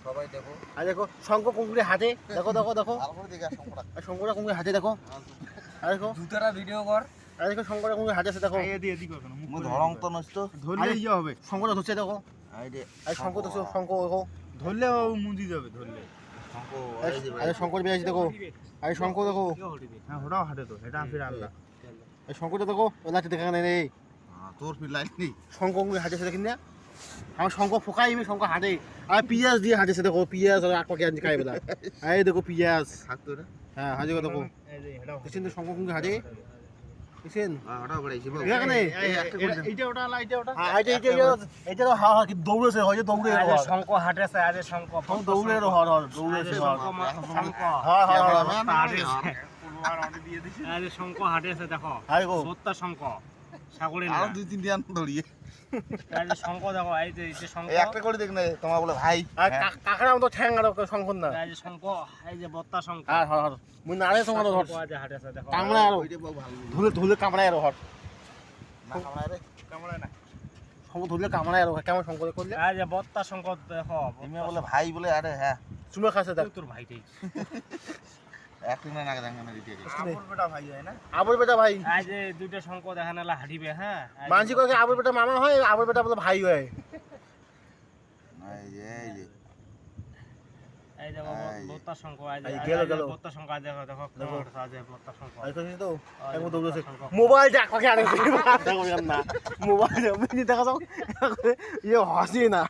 সবাই দেখো। আর দেখো শঙ্খ কুঙ্কুরে হাতে দেখো দেখো দেখো শঙ্করা কুঙ্কুরে হাতে দেখো আর দেখো দুটারা ভিডিও কর। আর দেখো শঙ্করা কুঙ্কুরে হাতে আছে দেখো মু ধরং তো নষ্ট ধরলে ইয়ে হবে শঙ্করা ধরছে দেখো আইডে আর শঙ্খ ধরছে শঙ্খ দেখো ধরলে ও মুজি যাবে ধরলে শঙ্খ আরে শঙ্কর বেরিয়েছে দেখো আরে শঙ্খ দেখো হ্যাঁ ওটাও হাতে তো এটা ফির আল্লাহ এই শঙ্করটা দেখো ওলাতে দেখা নেই রে তোর ফির লাইন নেই। শঙ্খ কুঙ্কুরে হাতে আছে কিনা আমার শঙ্খ ফোকাই শঙ্খ হাতে আর পিঁয়াজ দিয়ে হাতেছে দেখো পিঁয়াজ আর আটকে আনছি খাই বেলা এই দেখো পিঁয়াজ থাকতো রে হ্যাঁ হাজে দেখো এই যে এটাও দেখছেন তো শঙ্খ কুঙ্কুরে হাতে দেখছেন হঠাৎ বড়াইছি বাবু এখানে এইটা ওটা আলা এইটা ওটা এটা তো হা হা কি দৌড়েছে হয় দৌড়ে আজ শঙ্খ হাটেছে আজ শঙ্খ দৌড়ে হর হর দৌড়েছে শঙ্খ হ্যাঁ হ্যাঁ আজ শঙ্খ হাটেছে দেখো হাই গো সত্তা শঙ্খ সাগরে আর দুই তিন দিন ধরিয়ে আজ শঙ্খ দেখো এই যে শঙ্খ এই একটা করে দেখ না তোমার বলে ভাই আর কাকড়া মতো ঠ্যাং আর শঙ্কর না এই যে শঙ্খ এই যে বত্তা শঙ্খ আর হর হর মুই নারে তোমার ধর আজ হাটেছে দেখো কামড়া আর ওইটা বাবু ভালো ধুলে ধুলে কামড়ায় আর হর না কামড়ায় রে কামড়ে না শঙ্ক ধুলে কামড়ায় আর কেমন শঙ্কর করলে এই যে বত্তা শঙ্খ দেখো তুমি বলে ভাই বলে আরে হ্যাঁ চুমে খাসে দেখ তোর ভাইটাই একদিন না নাগে দেখা না দিতে আবুর বেটা ভাই হয় না আবুর বেটা ভাই আজ যে দুটো শঙ্খ দেখা নালা হাঁটিবে হ্যাঁ মানসি কয়ে আবুর বেটা মামা হয় আবুর বেটা বলে ভাই হয় এই যে এই দেখো বত্তা শঙ্খ আজ এই গেল, গেল। বত্তা শঙ্খ আজ দেখো দেখো দেখো। আজ বত্তা শঙ্খ আর কইছিস তো একদম দৌড়েছে মোবাইল দেখ কাকে আনে দেখো না মোবাইল দেখা যাও ইয়ে হাসি না